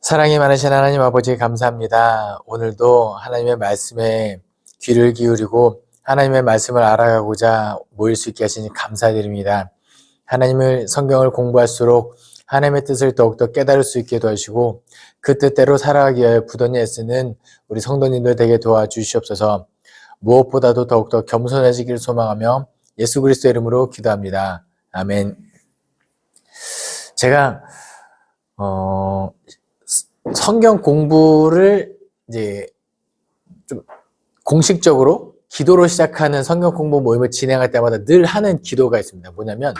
사랑이 많으신 하나님 아버지 감사합니다. 오늘도 하나님의 말씀에 귀를 기울이고 하나님의 말씀을 알아가고자 모일 수 있게 하시니 감사드립니다. 하나님을 성경을 공부할수록 하나님의 뜻을 더욱더 깨달을 수 있게 도와주시고 그 뜻대로 살아가기 위하여 부단히 애쓰는 우리 성도님들 되게 도와주시옵소서. 무엇보다도 더욱더 겸손해지기를 소망하며 예수 그리스도의 이름으로 기도합니다. 아멘. 제가 성경 공부를 이제 좀 공식적으로 기도로 시작하는 성경 공부 모임을 진행할 때마다 늘 하는 기도가 있습니다. 뭐냐면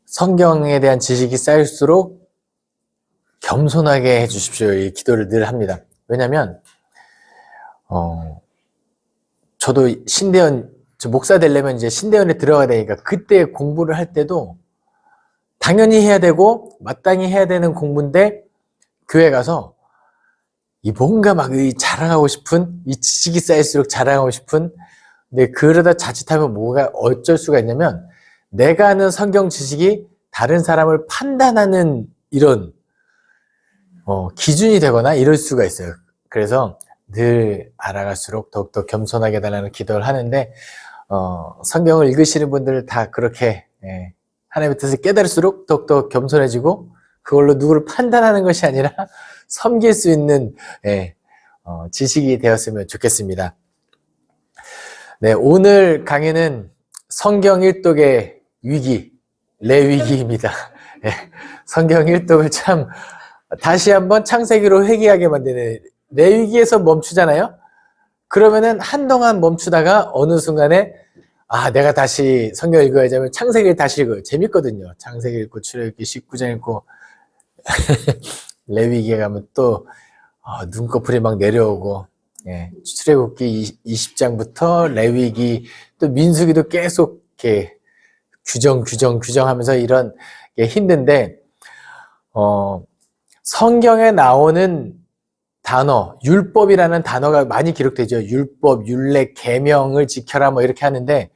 성경에 대한 지식이 쌓일수록 겸손하게 해주십시오. 이 기도를 늘 합니다. 왜냐면 저도 저 목사 되려면 이제 신대원에 들어가야 되니까 그때 공부를 할 때도 당연히 해야 되고 마땅히 해야 되는 공부인데 교회 가서 이 뭔가 막 자랑하고 싶은 이 지식이 쌓일수록 자랑하고 싶은 근데 그러다 자칫하면 뭐가 어쩔 수가 있냐면 내가 아는 성경 지식이 다른 사람을 판단하는 이런 기준이 되거나 이럴 수가 있어요. 그래서 늘 알아갈수록 더욱더 겸손하게 달라는 기도를 하는데 성경을 읽으시는 분들 다 그렇게 하나님의 뜻을 깨달을수록 더욱더 겸손해지고 그걸로 누구를 판단하는 것이 아니라 섬길 수 있는 지식이 되었으면 좋겠습니다. 네, 오늘 강의는 성경 일독의 위기, 레위기입니다. 성경 일독을 참 다시 한번 창세기로 회귀하게 만드는 레위기에서 멈추잖아요. 그러면은 한동안 멈추다가 어느 순간에 내가 다시 성경 읽어야지 하면 창세기를 다시 읽어요. 재밌거든요. 창세기 읽고 출애굽기 19장 읽고 레위기에 가면 또 눈꺼풀이 막 내려오고 출애굽기 20장부터 레위기 또 민수기도 계속 이렇게 규정하면서 이런 게 힘든데 성경에 나오는 단어, 율법이라는 단어가 많이 기록되죠. 율법, 율례, 계명을 지켜라 뭐 이렇게 하는데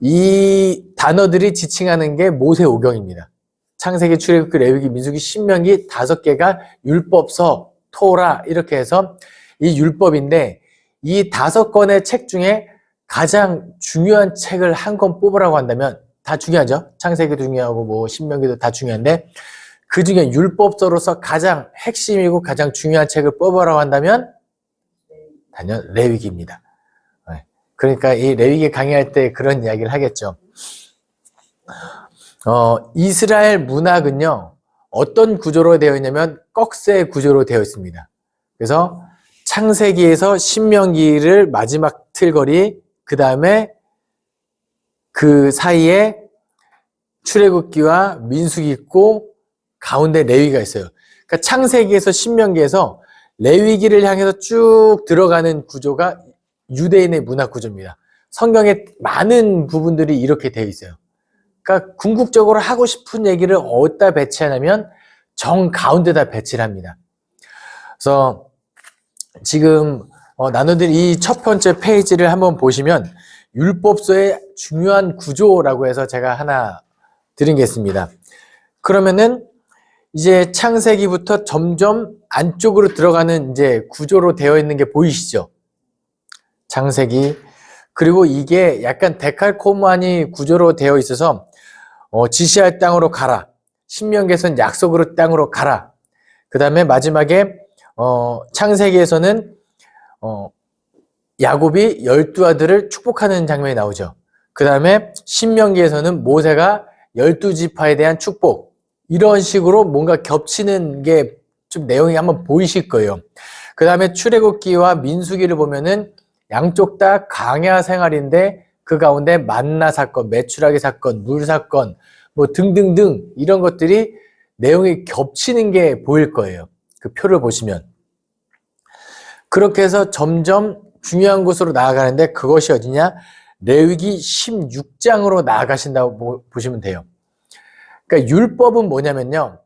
이 단어들이 지칭하는 게 모세오경입니다. 창세기, 출애굽기, 레위기, 민수기, 신명기 5개가 율법서, 토라 이렇게 해서 이 율법인데 이 5권의 책 중에 가장 중요한 책을 한 권 뽑으라고 한다면 다 중요하죠. 창세기도 중요하고 뭐 신명기도 다 중요한데 그 중에 율법서로서 가장 핵심이고 가장 중요한 책을 뽑으라고 한다면 단연 레위기입니다. 그러니까 이 레위기 강의할 때 그런 이야기를 하겠죠. 이스라엘 문학은요, 어떤 구조로 되어 있냐면 꺽쇠 구조로 되어 있습니다. 그래서 창세기에서 신명기를 마지막 틀거리, 그 다음에 그 사이에 출애굽기와 민수기 있고 가운데 레위기가 있어요. 그러니까 창세기에서 신명기에서 레위기를 향해서 쭉 들어가는 구조가 유대인의 문학 구조입니다. 성경의 많은 부분들이 이렇게 되어 있어요. 그러니까 궁극적으로 하고 싶은 얘기를 어디다 배치하냐면 정 가운데다 배치를 합니다. 그래서 지금 나누들 이 첫 번째 페이지를 한번 보시면 율법서의 중요한 구조라고 해서 제가 하나 드린 게 있습니다. 그러면은 이제 창세기부터 점점 안쪽으로 들어가는 이제 구조로 되어 있는 게 보이시죠? 창세기. 그리고 이게 약간 데칼코마니 구조로 되어 있어서 지시할 땅으로 가라. 신명기에서는 약속으로 땅으로 가라. 그 다음에 마지막에 창세기에서는 야곱이 12아들을 축복하는 장면이 나오죠. 그 다음에 신명기에서는 모세가 12지파에 대한 축복, 이런 식으로 뭔가 겹치는 게 좀 내용이 한번 보이실 거예요. 그 다음에 출애굽기와 민수기를 보면은 양쪽 다 광야 생활인데 그 가운데 만나 사건, 메추라기 사건, 물 사건 뭐 등등등 이런 것들이 내용이 겹치는 게 보일 거예요. 그 표를 보시면. 그렇게 해서 점점 중요한 곳으로 나아가는데 그것이 어디냐? 레위기 16장으로 나아가신다고 보시면 돼요. 그러니까 율법은 뭐냐면요.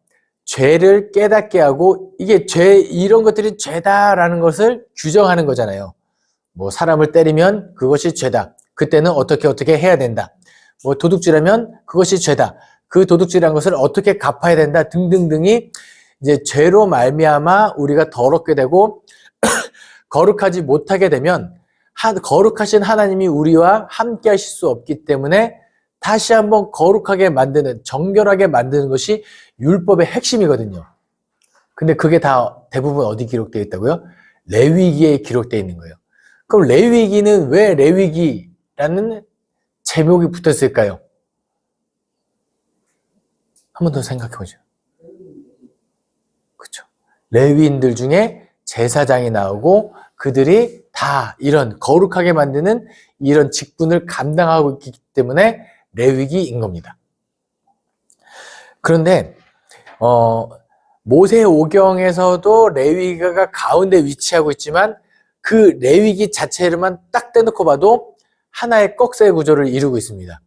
죄를 깨닫게 하고 이게 이런 것들이 죄다라는 것을 규정하는 거잖아요. 뭐 사람을 때리면 그것이 죄다. 그때는 어떻게 해야 된다. 뭐 도둑질하면 그것이 죄다. 그 도둑질한 것을 어떻게 갚아야 된다 등등등이 이제 죄로 말미암아 우리가 더럽게 되고 거룩하지 못하게 되면 거룩하신 하나님이 우리와 함께 하실 수 없기 때문에 다시 한번 거룩하게 만드는, 정결하게 만드는 것이 율법의 핵심이거든요. 근데 그게 다 대부분 어디 기록되어 있다고요? 레위기에 기록되어 있는 거예요. 그럼 레위기는 왜 레위기라는 제목이 붙었을까요? 한 번 더 생각해 보죠. 그렇죠. 레위인들 중에 제사장이 나오고 그들이 다 이런 거룩하게 만드는 이런 직분을 감당하고 있기 때문에 레위기인 겁니다. 그런데 모세오경에서도 레위기가 가운데 위치하고 있지만 그 레위기 자체로만 딱 떼놓고 봐도 하나의 꺽쇠 구조를 이루고 있습니다.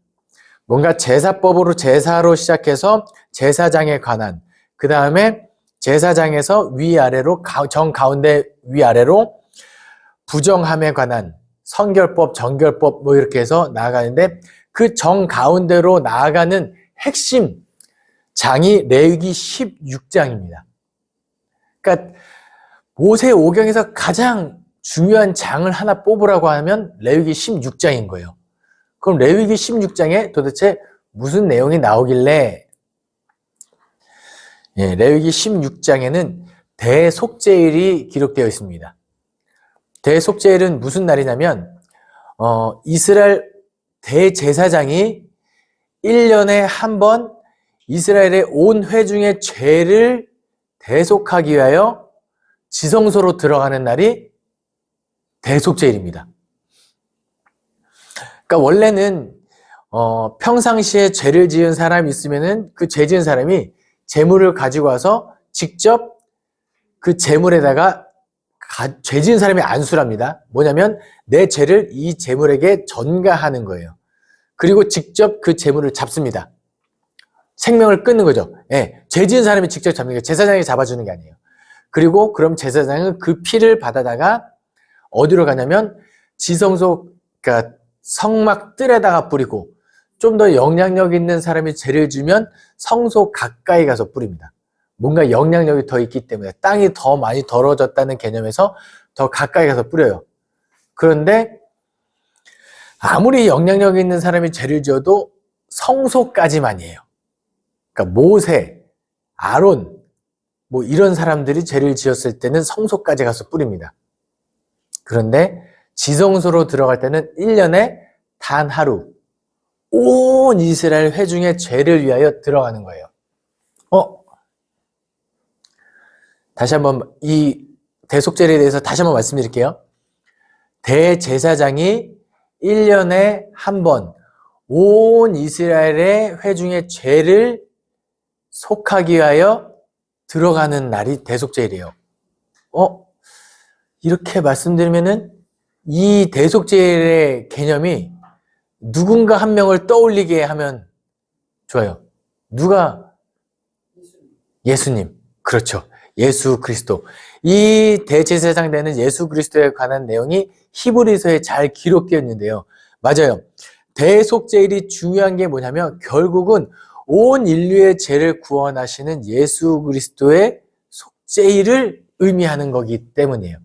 뭔가 제사법으로 제사로 시작해서 제사장에 관한, 그 다음에 제사장에서 위아래로 정가운데 위아래로 부정함에 관한 성결법, 정결법 뭐 이렇게 해서 나아가는데 그 정가운데로 나아가는 핵심 장이 레위기 16장입니다. 그러니까 모세오경에서 가장 중요한 장을 하나 뽑으라고 하면 레위기 16장인 거예요. 그럼 레위기 16장에 도대체 무슨 내용이 나오길래 레위기 16장에는 대속죄일이 기록되어 있습니다. 대속죄일은 무슨 날이냐면 이스라엘 대제사장이 1년에 한 번 이스라엘의 온 회중의 죄를 대속하기 위하여 지성소로 들어가는 날이 대속죄일입니다. 그러니까 원래는 평상시에 죄를 지은 사람이 있으면은 그 죄 지은 사람이 제물을 가지고 와서 직접 그 제물에다가 죄 지은 사람이 안수랍니다. 뭐냐면 내 죄를 이 제물에게 전가하는 거예요. 그리고 직접 그 제물을 잡습니다. 생명을 끊는 거죠. 죄 지은 사람이 직접 잡는 거예요. 제사장이 잡아주는 게 아니에요. 그리고 그럼 제사장은 그 피를 받아다가 어디로 가냐면 지성소, 그러니까 성막 뜰에다가 뿌리고 좀 더 영향력 있는 사람이 죄를 지면 성소 가까이 가서 뿌립니다. 뭔가 영향력이 더 있기 때문에 땅이 더 많이 더러워졌다는 개념에서 더 가까이 가서 뿌려요. 그런데 아무리 영향력 있는 사람이 죄를 지어도 성소까지만이에요. 그러니까 모세, 아론 뭐 이런 사람들이 죄를 지었을 때는 성소까지 가서 뿌립니다. 그런데 지성소로 들어갈 때는 1년에 단 하루 온 이스라엘 회중의 죄를 위하여 들어가는 거예요. 다시 한번 이 대속죄에 대해서 다시 한번 말씀드릴게요. 대제사장이 1년에 한 번 온 이스라엘의 회중의 죄를 속하기 위하여 들어가는 날이 대속죄일이에요. 이렇게 말씀드리면은 이 대속죄일의 개념이 누군가 한 명을 떠올리게 하면 좋아요. 누가? 예수님. 그렇죠. 예수 그리스도. 이 대제사장 되는 예수 그리스도에 관한 내용이 히브리서에 잘 기록되어 있는데요. 맞아요. 대속죄일이 중요한 게 뭐냐면 결국은 온 인류의 죄를 구원하시는 예수 그리스도의 속죄일을 의미하는 거기 때문이에요.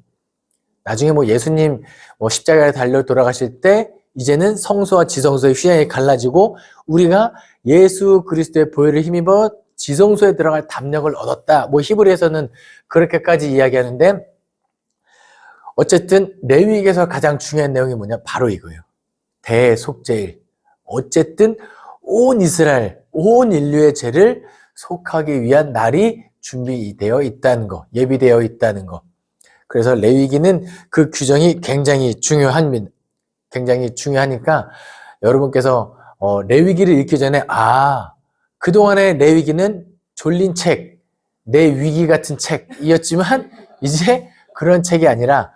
나중에 뭐 예수님 십자가에 달려 돌아가실 때 이제는 성소와 지성소의 휘장이 갈라지고 우리가 예수 그리스도의 보혈을 힘입어 지성소에 들어갈 담력을 얻었다. 뭐 히브리에서는 그렇게까지 이야기하는데 어쨌든 레위기에서 가장 중요한 내용이 뭐냐? 바로 이거예요. 대속죄일. 어쨌든 온 이스라엘, 온 인류의 죄를 속하기 위한 날이 준비되어 있다는 거, 예비되어 있다는 거. 그래서 레위기는 그 규정이 굉장히 중요하니까 여러분께서 레위기를 읽기 전에 그동안의 레위기는 졸린 책, 내 위기 같은 책이었지만 이제 그런 책이 아니라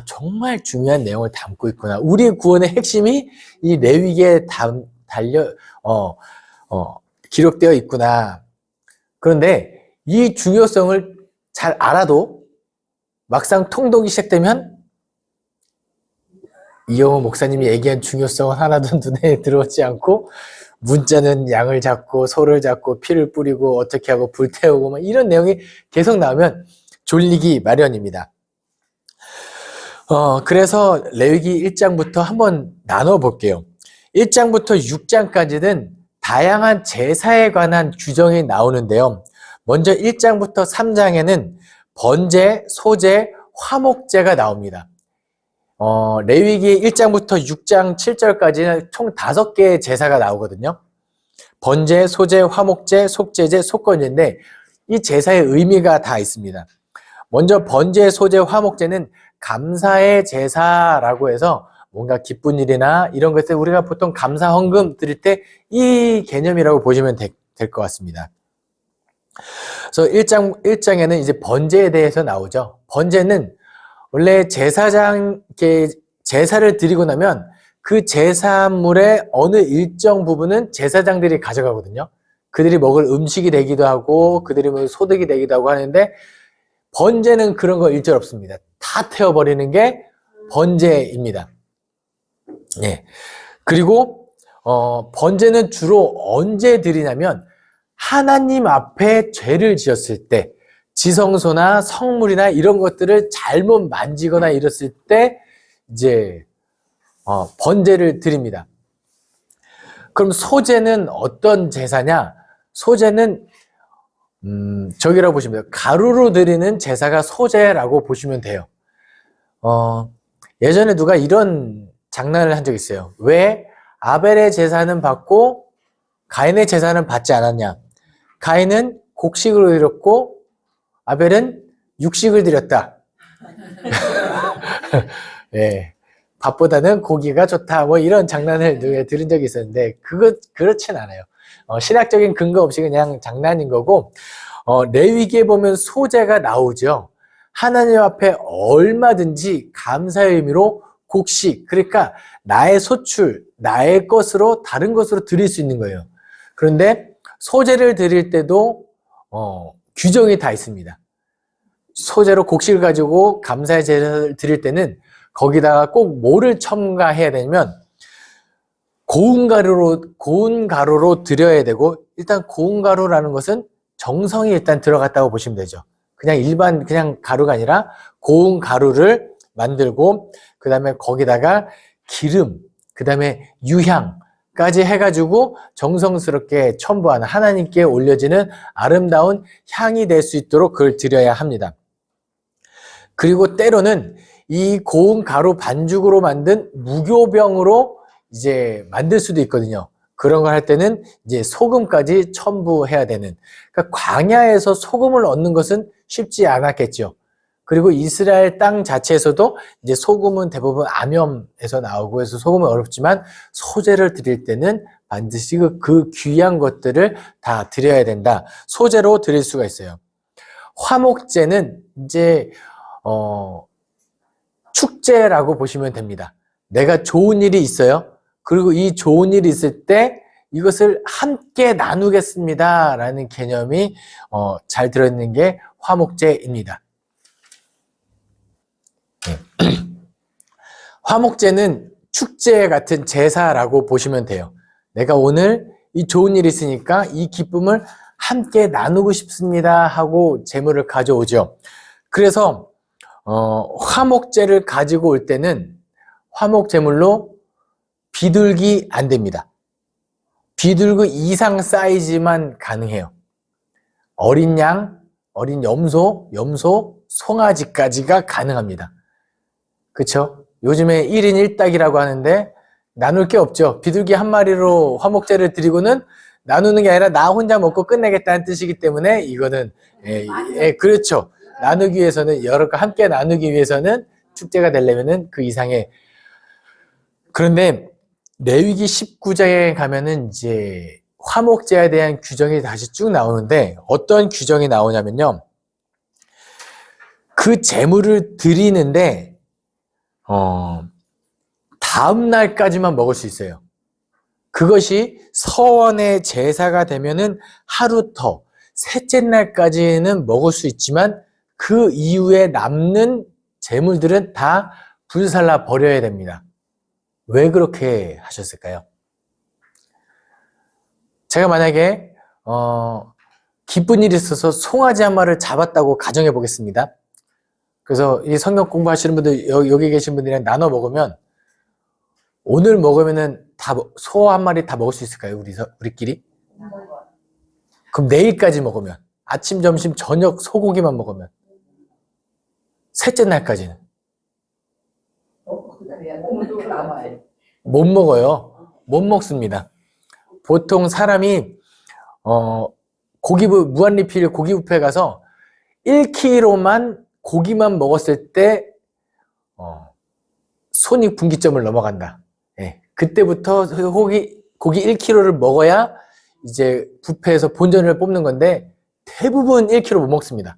정말 중요한 내용을 담고 있구나. 우리의 구원의 핵심이 이 레위기에 기록되어 있구나. 그런데 이 중요성을 잘 알아도 막상 통독이 시작되면 이영호 목사님이 얘기한 중요성은 하나도 눈에 들어오지 않고 문자는 양을 잡고 소를 잡고 피를 뿌리고 어떻게 하고 불태우고 막 이런 내용이 계속 나오면 졸리기 마련입니다. 그래서 레위기 1장부터 한번 나눠 볼게요. 1장부터 6장까지는 다양한 제사에 관한 규정이 나오는데요. 먼저 1장부터 3장에는 번제, 소제, 화목제가 나옵니다. 레위기 1장부터 6장 7절까지는 총 5개의 제사가 나오거든요. 번제, 소제, 화목제, 속제제, 속건제인데 이 제사의 의미가 다 있습니다. 먼저 번제, 소제, 화목제는 감사의 제사라고 해서 뭔가 기쁜 일이나 이런 것들 우리가 보통 감사 헌금 드릴 때 이 개념이라고 보시면 될 것 같습니다. 그래서 1장에는 이제 번제에 대해서 나오죠. 번제는 원래 제사장께 제사를 드리고 나면 그 제사물의 어느 일정 부분은 제사장들이 가져가거든요. 그들이 먹을 음식이 되기도 하고 그들이 먹을 소득이 되기도 하고 하는데 번제는 그런 거 일절 없습니다. 다 태워버리는 게 번제입니다. 예. 그리고 번제는 주로 언제 드리냐면 하나님 앞에 죄를 지었을 때 지성소나 성물이나 이런 것들을 잘못 만지거나 이랬을 때 이제 번제를 드립니다. 그럼 소제는 어떤 제사냐? 소제는 저기라고 보시면 돼요. 가루로 드리는 제사가 소제라고 보시면 돼요. 예전에 누가 이런 장난을 한 적이 있어요. 왜 아벨의 제사는 받고 가인의 제사는 받지 않았냐? 가인은 곡식을 드렸고 아벨은 육식을 드렸다. 예, 밥보다는 고기가 좋다. 뭐 이런 장난을 누가 들은 적이 있었는데 그렇진 않아요. 신학적인 근거 없이 그냥 장난인 거고 레위기에 보면 소제가 나오죠. 하나님 앞에 얼마든지 감사의 의미로 곡식, 그러니까 나의 소출, 나의 것으로 다른 것으로 드릴 수 있는 거예요. 그런데 소제를 드릴 때도 규정이 다 있습니다. 소제로 곡식을 가지고 감사의 제사를 드릴 때는 거기다가 꼭 뭐를 첨가해야 되냐면 고운 가루로 드려야 되고, 일단 고운 가루라는 것은 정성이 일단 들어갔다고 보시면 되죠. 그냥 가루가 아니라 고운 가루를 만들고 그 다음에 거기다가 기름, 그 다음에 유향까지 해가지고 정성스럽게 첨부하는 하나님께 올려지는 아름다운 향이 될 수 있도록 그걸 드려야 합니다. 그리고 때로는 이 고운 가루 반죽으로 만든 무교병으로 이제 만들 수도 있거든요. 그런 걸 할 때는 이제 소금까지 첨부해야 되는. 그러니까 광야에서 소금을 얻는 것은 쉽지 않았겠죠. 그리고 이스라엘 땅 자체에서도 이제 소금은 대부분 암염에서 나오고 해서 소금은 어렵지만 소제를 드릴 때는 반드시 그 귀한 것들을 다 드려야 된다. 소제로 드릴 수가 있어요. 화목제는 이제 축제라고 보시면 됩니다. 내가 좋은 일이 있어요. 그리고 이 좋은 일이 있을 때 이것을 함께 나누겠습니다 라는 개념이 잘 들어있는 게 화목제입니다. 화목제는 축제 같은 제사라고 보시면 돼요. 내가 오늘 이 좋은 일이 있으니까 이 기쁨을 함께 나누고 싶습니다 하고 제물을 가져오죠. 그래서 화목제를 가지고 올 때는 화목제물로 비둘기 안 됩니다. 비둘기 이상 사이즈만 가능해요. 어린 양, 어린 염소, 송아지까지가 가능합니다. 그쵸? 요즘에 1인 1닭이라고 하는데 나눌 게 없죠. 비둘기 한 마리로 화목제를 드리고는 나누는 게 아니라 나 혼자 먹고 끝내겠다는 뜻이기 때문에 이거는 그렇죠. 나누기 위해서는 여러 거 함께 나누기 위해서는 축제가 되려면은 그 이상의. 그런데 레위기 19장에 가면은 이제 화목제에 대한 규정이 다시 쭉 나오는데 어떤 규정이 나오냐면요. 그 제물을 드리는데 다음 날까지만 먹을 수 있어요. 그것이 서원의 제사가 되면은 하루 더, 셋째 날까지는 먹을 수 있지만 그 이후에 남는 제물들은 다 불살라 버려야 됩니다. 왜 그렇게 하셨을까요? 제가 만약에 기쁜 일이 있어서 송아지 한 마리를 잡았다고 가정해 보겠습니다. 그래서 이 성경 공부하시는 분들 여기 계신 분들이랑 나눠 먹으면 오늘 먹으면은 소 한 마리 다 먹을 수 있을까요? 우리끼리? 그럼 내일까지 먹으면 아침, 점심, 저녁 소고기만 먹으면 셋째 날까지는 못 먹어요. 못 먹습니다. 보통 사람이 무한리필 고기 뷔페에 가서 1kg만 고기만 먹었을 때 손익분기점을 넘어간다. 예, 그때부터 고기 1kg를 먹어야 이제 뷔페에서 본전을 뽑는 건데 대부분 1kg 못 먹습니다.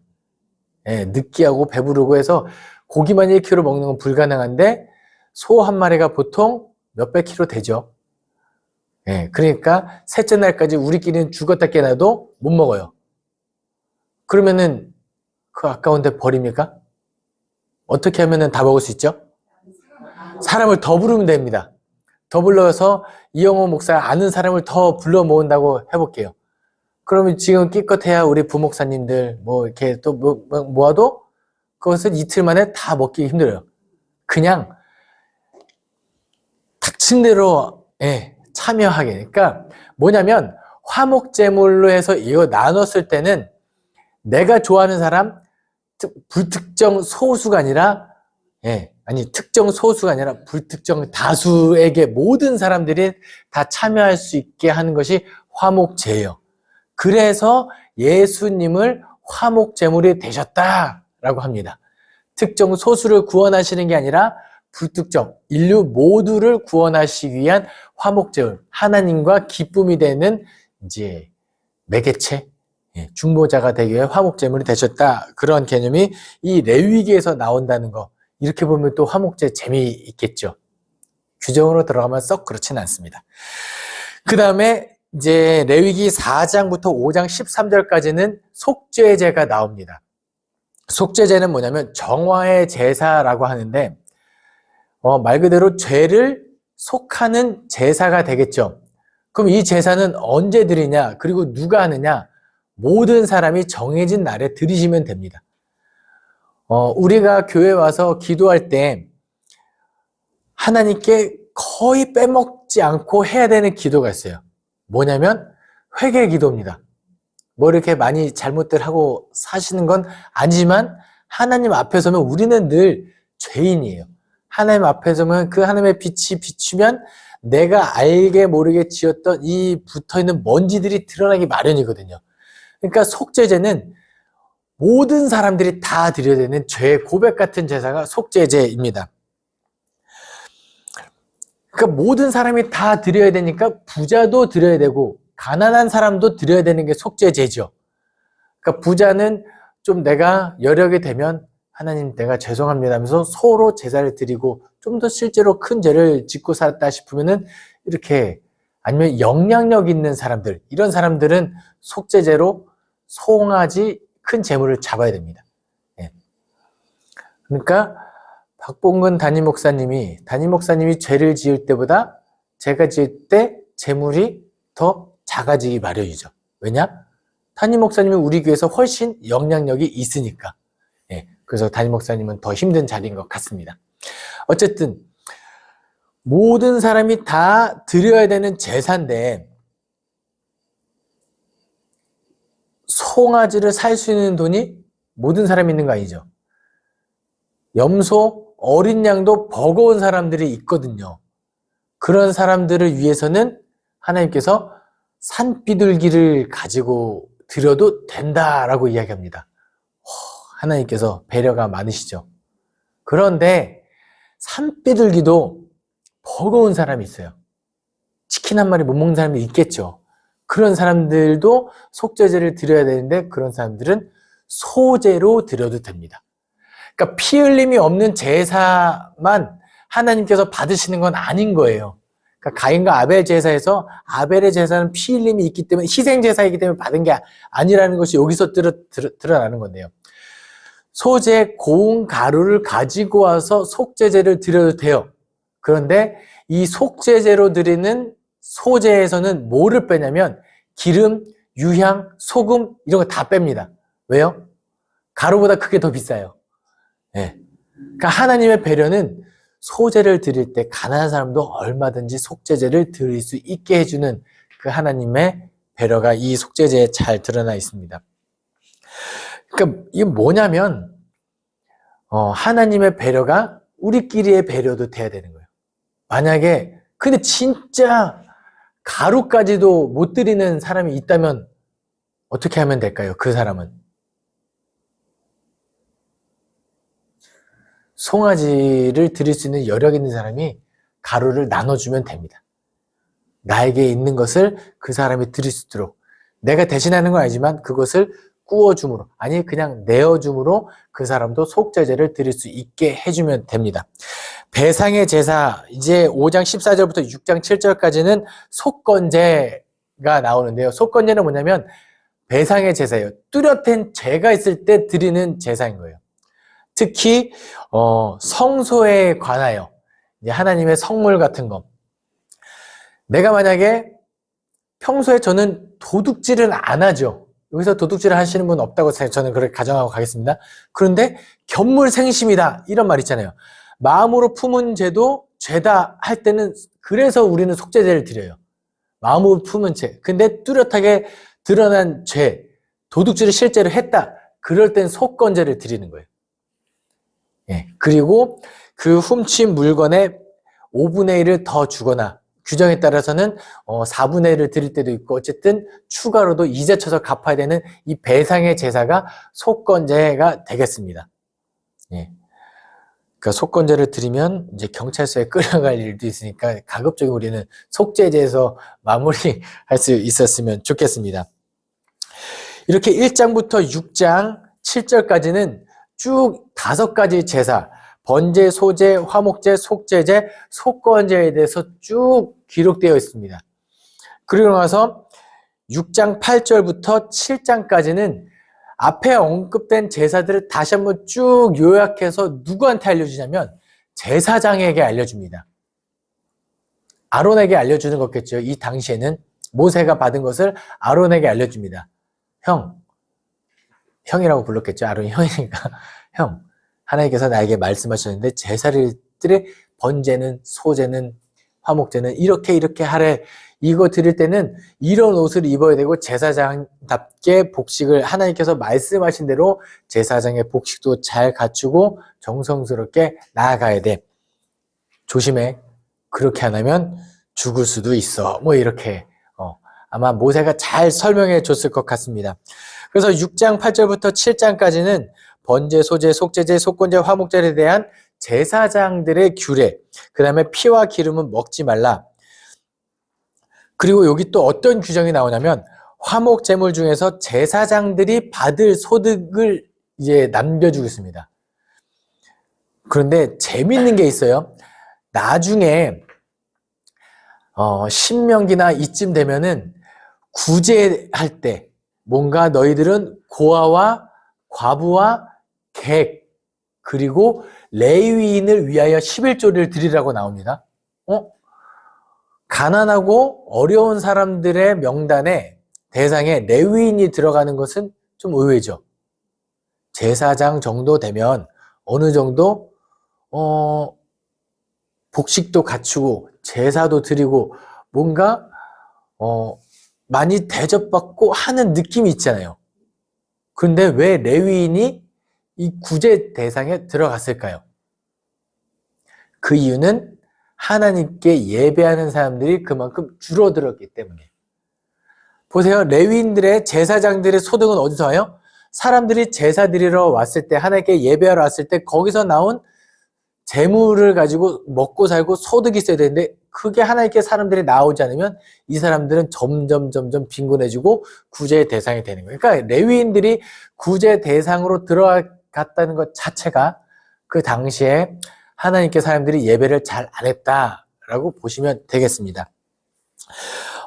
예, 느끼하고 배부르고 해서 고기만 1kg 먹는 건 불가능한데 소 한 마리가 보통 몇백 킬로 되죠. 예, 그러니까 셋째 날까지 우리끼리는 죽었다 깨나도 못 먹어요. 그러면은 그 아까운데 버립니까? 어떻게 하면은 다 먹을 수 있죠? 사람을 더 부르면 됩니다. 더 불러서 이영호 목사 아는 사람을 더 불러 모은다고 해볼게요. 그러면 지금 끼껏해야 우리 부목사님들 이렇게 또 모아도 그것을 이틀 만에 다 먹기 힘들어요. 그냥 닥친 대로 참여하게. 그러니까 뭐냐면 화목제물로 해서 이거 나눴을 때는 내가 좋아하는 사람 불특정 소수가 아니라 특정 소수가 아니라 불특정 다수에게 모든 사람들이 다 참여할 수 있게 하는 것이 화목제예요. 그래서 예수님을 화목제물이 되셨다라고 합니다. 특정 소수를 구원하시는 게 아니라 불특정 인류 모두를 구원하시기 위한 화목제물, 하나님과 기쁨이 되는 이제 매개체, 중보자가 되기 위해 화목제물이 되셨다. 그런 개념이 이 레위기에서 나온다는 거. 이렇게 보면 또 화목제 재미있겠죠. 규정으로 들어가면 썩 그렇지는 않습니다. 그 다음에 이제 레위기 4장부터 5장 13절까지는 속죄제가 나옵니다. 속죄제는 뭐냐면 정화의 제사라고 하는데 말 그대로 죄를 속하는 제사가 되겠죠. 그럼 이 제사는 언제 드리냐? 그리고 누가 하느냐? 모든 사람이 정해진 날에 드리시면 됩니다. 우리가 교회 와서 기도할 때 하나님께 거의 빼먹지 않고 해야 되는 기도가 있어요. 뭐냐면 회개 기도입니다. 이렇게 많이 잘못들 하고 사시는 건 아니지만 하나님 앞에 서면 우리는 늘 죄인이에요. 하나님 앞에 서면 그 하나님의 빛이 비추면 내가 알게 모르게 지었던 이 붙어있는 먼지들이 드러나기 마련이거든요. 그러니까 속죄제는 모든 사람들이 다 드려야 되는 죄 고백 같은 제사가 속죄제입니다. 그러니까 모든 사람이 다 드려야 되니까 부자도 드려야 되고 가난한 사람도 드려야 되는 게 속죄제죠. 그러니까 부자는 좀 내가 여력이 되면 하나님 내가 죄송합니다 하면서 서로 제사를 드리고 좀 더 실제로 큰 죄를 짓고 살았다 싶으면은 이렇게 아니면 영향력 있는 사람들 이런 사람들은 속죄제로 송아지 큰 재물을 잡아야 됩니다. 그러니까 박봉근 담임 목사님이 죄를 지을 때보다 제가 지을 때 재물이 더 작아지기 마련이죠. 왜냐? 담임 목사님은 우리 교회에서 훨씬 영향력이 있으니까. 그래서 담임 목사님은 더 힘든 자리인 것 같습니다. 어쨌든 모든 사람이 다 드려야 되는 제사인데 송아지를 살 수 있는 돈이 모든 사람이 있는 거 아니죠. 염소, 어린 양도 버거운 사람들이 있거든요. 그런 사람들을 위해서는 하나님께서 산비둘기를 가지고 드려도 된다라고 이야기합니다. 하나님께서 배려가 많으시죠. 그런데 산비둘기도 버거운 사람이 있어요. 치킨 한 마리 못 먹는 사람이 있겠죠. 그런 사람들도 속죄제를 드려야 되는데 그런 사람들은 소제로 드려도 됩니다. 그러니까 피 흘림이 없는 제사만 하나님께서 받으시는 건 아닌 거예요. 그러니까 가인과 아벨 제사에서 아벨의 제사는 피 흘림이 있기 때문에 희생 제사이기 때문에 받은 게 아니라는 것이 여기서 드러나는 건데요. 소재 고운 가루를 가지고 와서 속죄제를 드려도 돼요. 그런데 이 속죄제로 드리는 소제에서는 뭐를 빼냐면 기름, 유향, 소금 이런 거 다 뺍니다. 왜요? 가루보다 그게 더 비싸요. 예. 그러니까 하나님의 배려는 소제를 드릴 때 가난한 사람도 얼마든지 속죄제를 드릴 수 있게 해주는 그 하나님의 배려가 이 속죄제에 잘 드러나 있습니다. 그러니까 이게 뭐냐면 하나님의 배려가 우리끼리의 배려도 돼야 되는 거예요. 만약에 근데 진짜 가루까지도 못 드리는 사람이 있다면 어떻게 하면 될까요? 그 사람은 송아지를 드릴 수 있는 여력 있는 사람이 가루를 나눠주면 됩니다. 나에게 있는 것을 그 사람이 드릴 수 있도록 내가 대신하는 건 아니지만 그것을 구워줌으로 아니 그냥 내어줌으로 그 사람도 속죄제를 드릴 수 있게 해주면 됩니다. 배상의 제사 이제 5장 14절부터 6장 7절까지는 속건제가 나오는데요. 속건제는 뭐냐면 배상의 제사예요. 뚜렷한 죄가 있을 때 드리는 제사인 거예요. 특히 성소에 관하여 이제 하나님의 성물 같은 거 내가 만약에 평소에 저는 도둑질은 안 하죠. 여기서 도둑질을 하시는 분 없다고 저는 그렇게 가정하고 가겠습니다. 그런데 견물생심이다 이런 말 있잖아요. 마음으로 품은 죄도 죄다 할 때는 그래서 우리는 속죄제를 드려요. 마음으로 품은 죄. 근데 뚜렷하게 드러난 죄, 도둑질을 실제로 했다. 그럴 땐 속건제를 드리는 거예요. 예. 그리고 그 훔친 물건의 5분의 1을 더 주거나 규정에 따라서는 4분의 1을 드릴 때도 있고 어쨌든 추가로도 이자 쳐서 갚아야 되는 이 배상의 제사가 속건제가 되겠습니다. 예. 그러니까 속건제를 드리면 이제 경찰서에 끌려갈 일도 있으니까 가급적이면 우리는 속죄제에서 마무리할 수 있었으면 좋겠습니다. 이렇게 1장부터 6장 7절까지는 쭉 5가지 제사, 번제, 소제, 화목제, 속죄제, 속건제에 대해서 쭉 기록되어 있습니다. 그리고 나서 6장 8절부터 7장까지는 앞에 언급된 제사들을 다시 한번 쭉 요약해서 누구한테 알려주냐면 제사장에게 알려줍니다. 아론에게 알려주는 거겠죠. 이 당시에는 모세가 받은 것을 아론에게 알려줍니다. 형이라고 불렀겠죠. 아론이 형이니까. 형, 하나님께서 나에게 말씀하셨는데 제사들의 번제는 소제는 화목제는 이렇게 하래. 이거 드릴 때는 이런 옷을 입어야 되고 제사장답게 복식을 하나님께서 말씀하신 대로 제사장의 복식도 잘 갖추고 정성스럽게 나아가야 돼. 조심해. 그렇게 안 하면 죽을 수도 있어. 뭐 이렇게 아마 모세가 잘 설명해 줬을 것 같습니다. 그래서 6장 8절부터 7장까지는 번제, 소제, 속죄제, 속건제, 화목제에 대한 제사장들의 규례, 그 다음에 피와 기름은 먹지 말라. 그리고 여기 또 어떤 규정이 나오냐면 화목 제물 중에서 제사장들이 받을 소득을 이제 남겨주고 있습니다. 그런데 재미있는 게 있어요. 나중에 신명기나 이쯤 되면은 구제할 때 뭔가 너희들은 고아와 과부와 객 그리고 레위인을 위하여 11조를 드리라고 나옵니다. 가난하고 어려운 사람들의 명단에 대상에 레위인이 들어가는 것은 좀 의외죠. 제사장 정도 되면 어느 정도 복식도 갖추고 제사도 드리고 뭔가 많이 대접받고 하는 느낌이 있잖아요. 그런데 왜 레위인이 이 구제 대상에 들어갔을까요? 그 이유는 하나님께 예배하는 사람들이 그만큼 줄어들었기 때문에. 보세요. 레위인들의 제사장들의 소득은 어디서 와요? 사람들이 제사 드리러 왔을 때 하나님께 예배하러 왔을 때 거기서 나온 재물을 가지고 먹고 살고 소득이 있어야 되는데 그게 하나님께 사람들이 나오지 않으면 이 사람들은 점점 빈곤해지고 구제의 대상이 되는 거예요. 그러니까 레위인들이 구제 대상으로 들어갔다는 것 자체가 그 당시에 하나님께 사람들이 예배를 잘 안 했다라고 보시면 되겠습니다.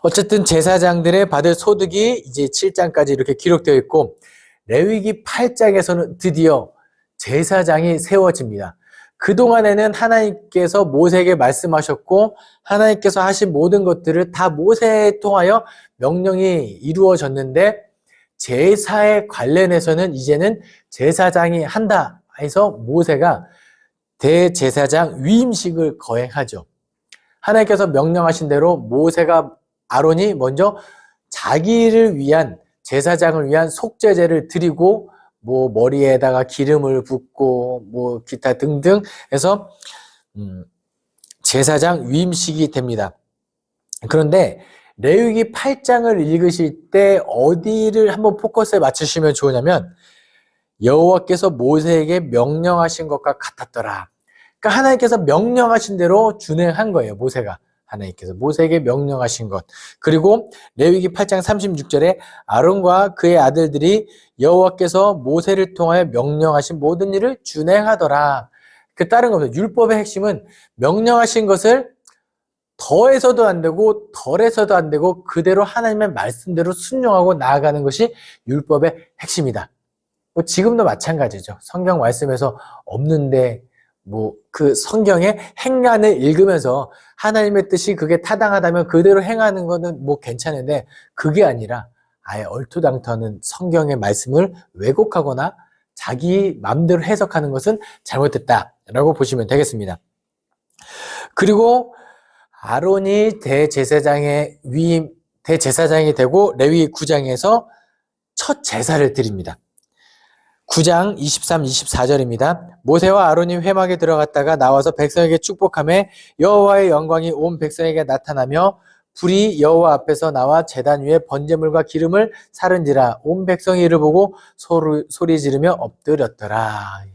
어쨌든 제사장들의 받을 소득이 이제 7장까지 이렇게 기록되어 있고 레위기 8장에서는 드디어 제사장이 세워집니다. 그동안에는 하나님께서 모세에게 말씀하셨고 하나님께서 하신 모든 것들을 다 모세에 통하여 명령이 이루어졌는데 제사에 관련해서는 이제는 제사장이 한다 해서 모세가 대제사장 위임식을 거행하죠. 하나님께서 명령하신 대로 모세가 아론이 먼저 자기를 위한 제사장을 위한 속죄제를 드리고 뭐 머리에다가 기름을 붓고 뭐 기타 등등 해서 제사장 위임식이 됩니다. 그런데 레위기 8장을 읽으실 때 어디를 한번 포커스에 맞추시면 좋으냐면 여호와께서 모세에게 명령하신 것과 같았더라. 그러니까 하나님께서 명령하신 대로 준행한 거예요. 모세가. 하나님께서 모세에게 명령하신 것. 그리고 레위기 8장 36절에 아론과 그의 아들들이 여호와께서 모세를 통하여 명령하신 모든 일을 준행하더라. 그 다른 겁니다. 율법의 핵심은 명령하신 것을 더해서도 안 되고 덜해서도 안 되고 그대로 하나님의 말씀대로 순종하고 나아가는 것이 율법의 핵심이다. 뭐 지금도 마찬가지죠. 성경 말씀에서 없는데 뭐 그 성경의 행간을 읽으면서 하나님의 뜻이 그게 타당하다면 그대로 행하는 거는 뭐 괜찮은데 그게 아니라 아예 얼토당토하는 성경의 말씀을 왜곡하거나 자기 마음대로 해석하는 것은 잘못됐다라고 보시면 되겠습니다. 그리고 아론이 대제사장이 되고 레위 9장에서 첫 제사를 드립니다. 9장 23, 24절입니다. 모세와 아론이 회막에 들어갔다가 나와서 백성에게 축복하며 여호와의 영광이 온 백성에게 나타나며 불이 여호와 앞에서 나와 제단 위에 번제물과 기름을 사른지라 온 백성이 이를 보고 소리 지르며 엎드렸더라.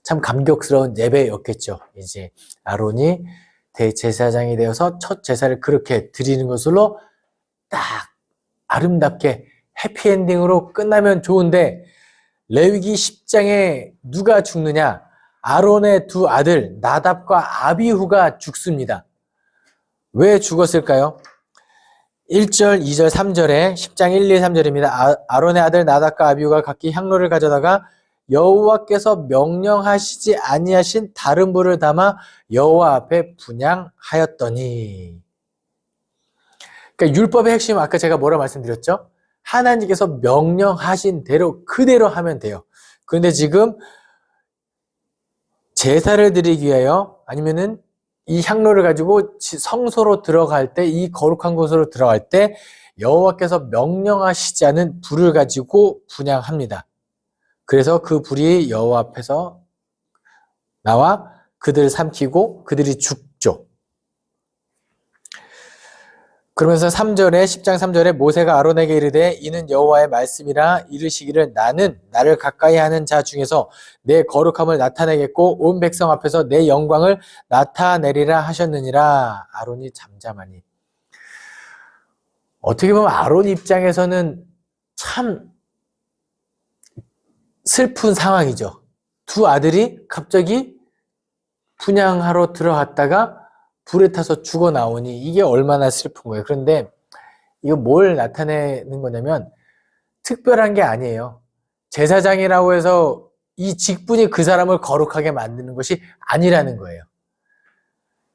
참 감격스러운 예배였겠죠. 이제 아론이 대제사장이 되어서 첫 제사를 그렇게 드리는 것으로 딱 아름답게 해피엔딩으로 끝나면 좋은데 레위기 10장에 누가 죽느냐? 아론의 두 아들 나답과 아비후가 죽습니다. 왜 죽었을까요? 1절, 2절, 3절에 10장 1, 2, 3절입니다. 아론의 아들 나답과 아비후가 각기 향로를 가져다가 여호와께서 명령하시지 아니하신 다른 불을 담아 여호와 앞에 분향하였더니. 그러니까 율법의 핵심 아까 제가 뭐라 말씀드렸죠? 하나님께서 명령하신 대로 그대로 하면 돼요. 그런데 지금 제사를 드리기 위하여 아니면은 이 향로를 가지고 성소로 들어갈 때 이 거룩한 곳으로 들어갈 때 여호와께서 명령하시지 않은 불을 가지고 분향합니다. 그래서 그 불이 여호와 앞에서 나와 그들을 삼키고 그들이 죽죠. 그러면서 3절에 10장 3절에 모세가 아론에게 이르되 이는 여호와의 말씀이라 이르시기를 나는 나를 가까이 하는 자 중에서 내 거룩함을 나타내겠고 온 백성 앞에서 내 영광을 나타내리라 하셨느니라. 아론이 잠잠하니. 어떻게 보면 아론 입장에서는 참 슬픈 상황이죠. 두 아들이 갑자기 분향하러 들어갔다가 불에 타서 죽어 나오니 이게 얼마나 슬픈 거예요. 그런데 이거 뭘 나타내는 거냐면 특별한 게 아니에요. 제사장이라고 해서 이 직분이 그 사람을 거룩하게 만드는 것이 아니라는 거예요.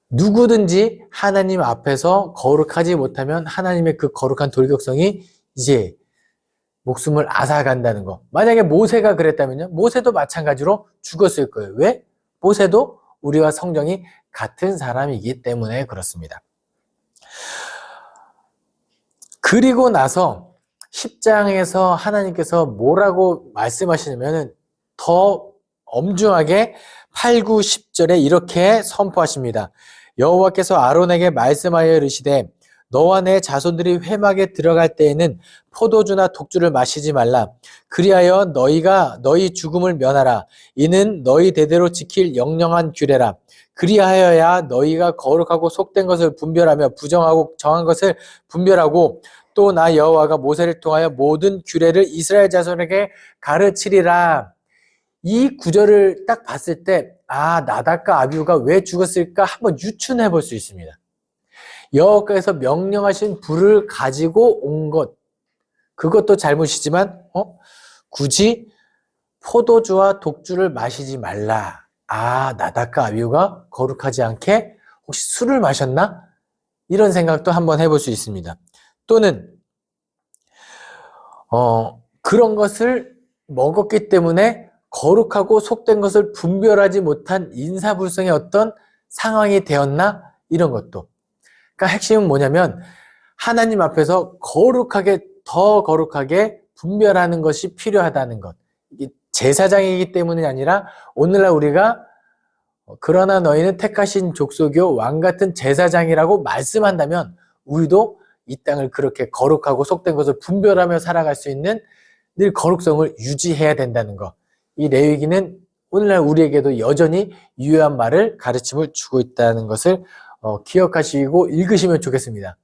누구든지 하나님 앞에서 거룩하지 못하면 하나님의 그 거룩한 돌격성이 이제 목숨을 앗아간다는 거. 만약에 모세가 그랬다면요. 모세도 마찬가지로 죽었을 거예요. 왜? 모세도 우리와 성정이 같은 사람이기 때문에 그렇습니다. 그리고 나서 10장에서 하나님께서 뭐라고 말씀하시냐면 더 엄중하게 8, 9, 10절에 이렇게 선포하십니다. 여호와께서 아론에게 말씀하여 이르시되 너와 내 자손들이 회막에 들어갈 때에는 포도주나 독주를 마시지 말라. 그리하여 너희가 너희 죽음을 면하라. 이는 너희 대대로 지킬 영영한 규례라. 그리하여야 너희가 거룩하고 속된 것을 분별하며 부정하고 정한 것을 분별하고 또 나 여호와가 모세를 통하여 모든 규례를 이스라엘 자손에게 가르치리라. 이 구절을 딱 봤을 때 나답과 아비후가 왜 죽었을까 한번 유추해 볼 수 있습니다. 여호와께서 명령하신 불을 가지고 온 것, 그것도 잘못이지만 굳이 포도주와 독주를 마시지 말라. 나다카 아비후가 거룩하지 않게 혹시 술을 마셨나? 이런 생각도 한번 해볼 수 있습니다. 또는 그런 것을 먹었기 때문에 거룩하고 속된 것을 분별하지 못한 인사불성의 어떤 상황이 되었나? 이런 것도. 그러니까 핵심은 뭐냐면 하나님 앞에서 더 거룩하게 분별하는 것이 필요하다는 것. 이게 제사장이기 때문이 아니라 오늘날 우리가 그러나 너희는 택하신 족속이요 왕 같은 제사장이라고 말씀한다면 우리도 이 땅을 그렇게 거룩하고 속된 것을 분별하며 살아갈 수 있는 늘 거룩성을 유지해야 된다는 것. 이 레위기는 오늘날 우리에게도 여전히 유효한 말을 가르침을 주고 있다는 것을 기억하시고 읽으시면 좋겠습니다.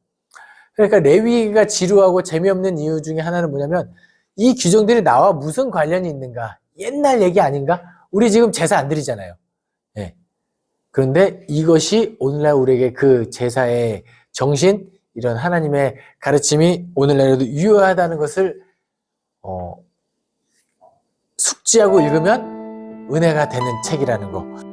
그러니까 레위기가 지루하고 재미없는 이유 중에 하나는 뭐냐면 이 규정들이 나와 무슨 관련이 있는가? 옛날 얘기 아닌가? 우리 지금 제사 안 드리잖아요. 예. 그런데 이것이 오늘날 우리에게 그 제사의 정신, 이런 하나님의 가르침이 오늘날에도 유효하다는 것을 숙지하고 읽으면 은혜가 되는 책이라는 거.